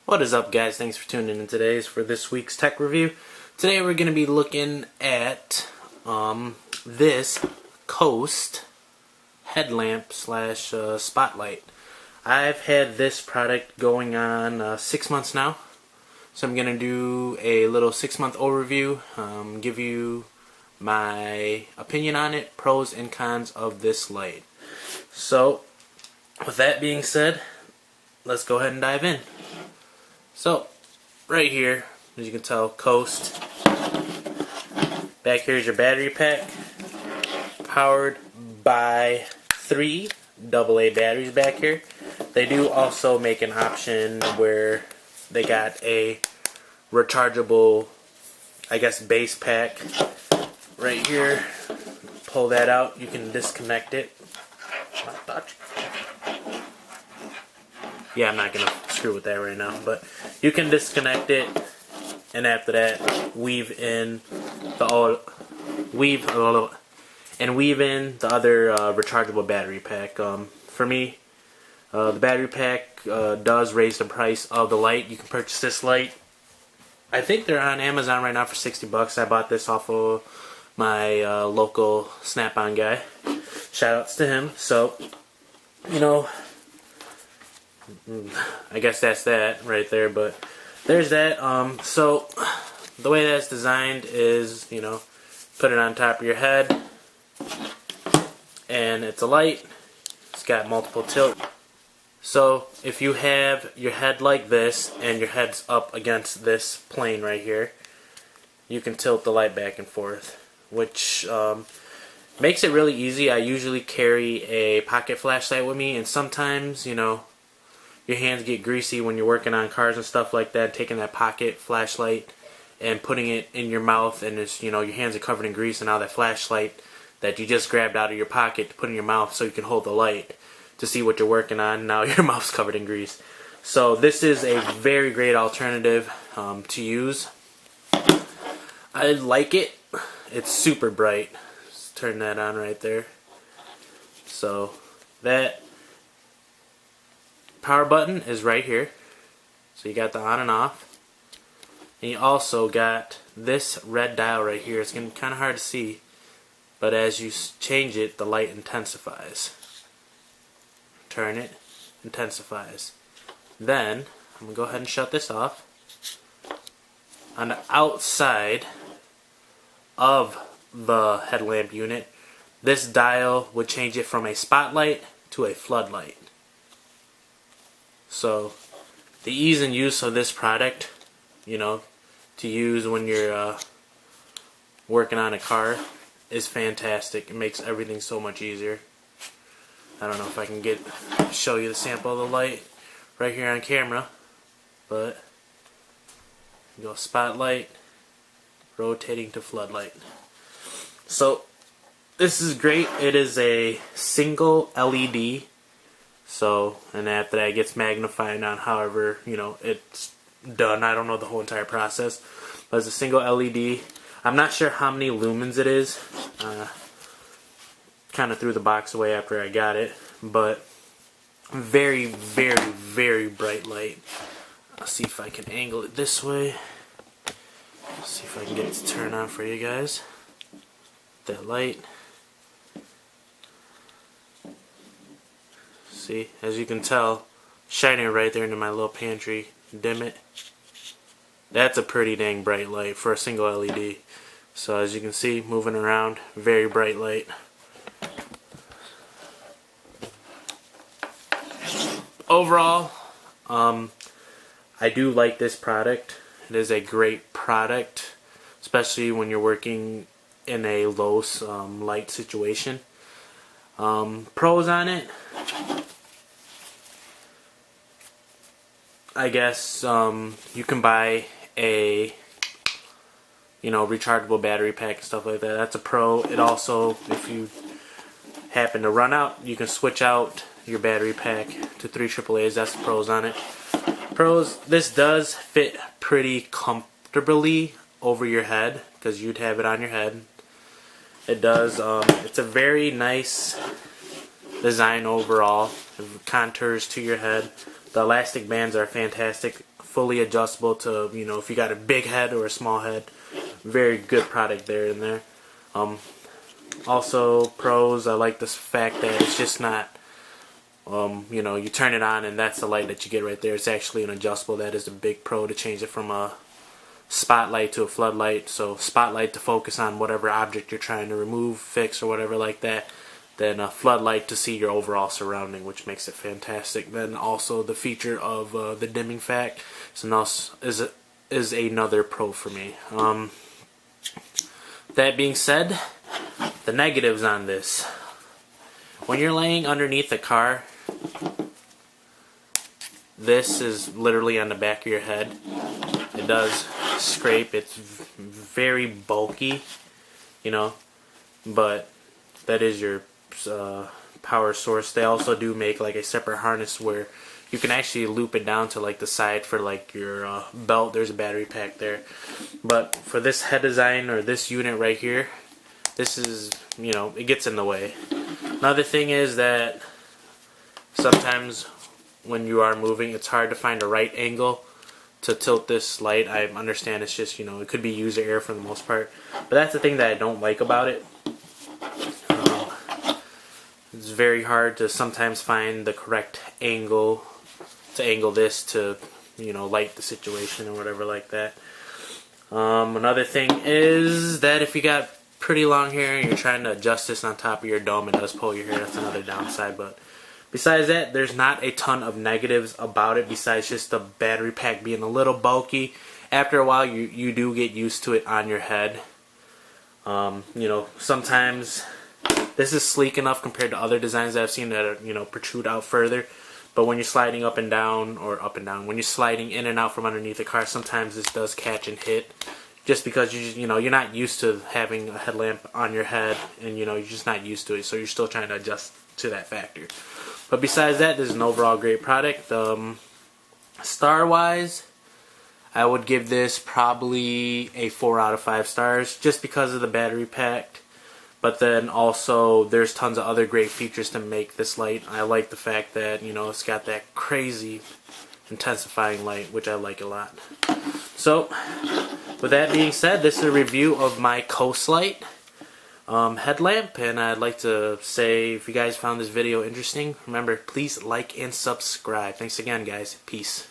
What is up, guys? Thanks for tuning in today for this week's tech review. Today we're going to be looking at this Coast headlamp slash spotlight. I've had this product going on 6 months now, so I'm going to do a little 6-month overview, give you my opinion on it, pros and cons of this light. So with that being said, let's go ahead and dive in. So, right here, as you can tell, Coast. Back here is your battery pack, powered by 3 AA batteries back here. They do also make an option where they got a rechargeable, I guess, base pack. Right here, pull that out, you can disconnect it. Yeah, I'm not going to screw with that right now, but you can disconnect it, and after that, weave in the other rechargeable battery pack. For me, the battery pack does raise the price of the light. You can purchase this light. I think they're on Amazon right now for $60. I bought this off of my local Snap-on guy. Shoutouts to him. So, you know, I guess that's that right there, but there's that. So the way that's designed is, you know, put it on top of your head, and it's a light. It's got multiple tilt. So if you have your head like this and your head's up against this plane right here, you can tilt the light back and forth, which makes it really easy. I usually carry a pocket flashlight with me, and sometimes, you know, your hands get greasy when you're working on cars and stuff like that, taking that pocket flashlight and putting it in your mouth, and it's, you know, your hands are covered in grease, and now that flashlight that you just grabbed out of your pocket to put in your mouth so you can hold the light to see what you're working on, now your mouth's covered in grease. So this is a very great alternative to use. I like it. It's super bright. Let's turn that on right there. So that power button is right here. So you got the on and off. And you also got this red dial right here. It's going to be kind of hard to see, but as you change it, the light intensifies. Turn it, intensifies. Then, I'm going to go ahead and shut this off. On the outside of the headlamp unit, this dial would change it from a spotlight to a floodlight. So the ease and use of this product, you know, to use when you're working on a car is fantastic. It makes everything so much easier. I don't know if I can show you the sample of the light right here on camera, but you go spotlight, rotating to floodlight. So this is great. It is a single LED. So, and after that it gets magnified on however, you know, it's done. I don't know the whole entire process, but it's a single LED. I'm not sure how many lumens it is. Kind of threw the box away after I got it, but very, very, very bright light. I'll see if I can angle it this way. See if I can get it to turn on for you guys. That light. See, as you can tell, shining right there into my little pantry. Dim it. That's a pretty dang bright light for a single LED. So as you can see, moving around, very bright light. Overall, I do like this product. It is a great product, especially when you're working in a low light situation. Pros on it, I guess you can buy a, you know, rechargeable battery pack and stuff like that. That's a pro. It also, if you happen to run out, you can switch out your battery pack to 3 AAAs. That's the pros on it. Pros, this does fit pretty comfortably over your head because you'd have it on your head. It does. It's a very nice design overall. It contours to your head. The elastic bands are fantastic fully adjustable to, you know, if you got a big head or a small head. Very good product there in there. Also, pros, I like the fact that it's just not, you know, you turn it on and that's the light that you get right there. It's actually an adjustable. That is the big pro, to change it from a spotlight to a floodlight. So spotlight to focus on whatever object you're trying to remove, fix, or whatever like that. Then a floodlight to see your overall surrounding, which makes it fantastic. Then also the feature of the dimming fact is another pro for me. That being said, the negatives on this. When you're laying underneath the car, this is literally on the back of your head. It does scrape. It's very bulky, you know, but that is your power source. They also do make like a separate harness where you can actually loop it down to like the side for like your belt. There's a battery pack there. But for this head design, or this unit right here, this is, you know, it gets in the way. Another thing is that sometimes when you are moving, it's hard to find a right angle to tilt this light. I understand it's just, you know, it could be user error for the most part, but that's the thing that I don't like about it. It's very hard to sometimes find the correct angle to angle this to, you know, light the situation or whatever like that. Another thing is that if you got pretty long hair and you're trying to adjust this on top of your dome, it does pull your hair. That's another downside. But besides that, there's not a ton of negatives about it besides just the battery pack being a little bulky. After a while, you do get used to it on your head. You know, sometimes this is sleek enough compared to other designs that I've seen that are, you know, protrude out further. But when you're sliding up and down, when you're sliding in and out from underneath the car, sometimes this does catch and hit. Just because you know, you're not used to having a headlamp on your head, and you know, you're just not used to it, so you're still trying to adjust to that factor. But besides that, this is an overall great product. Star wise, I would give this probably a 4 out of 5 stars, just because of the battery pack. But then also, there's tons of other great features to make this light. I like the fact that, you know, it's got that crazy intensifying light, which I like a lot. So, with that being said, this is a review of my Coastlight headlamp, and I'd like to say, if you guys found this video interesting, remember, please like and subscribe. Thanks again, guys. Peace.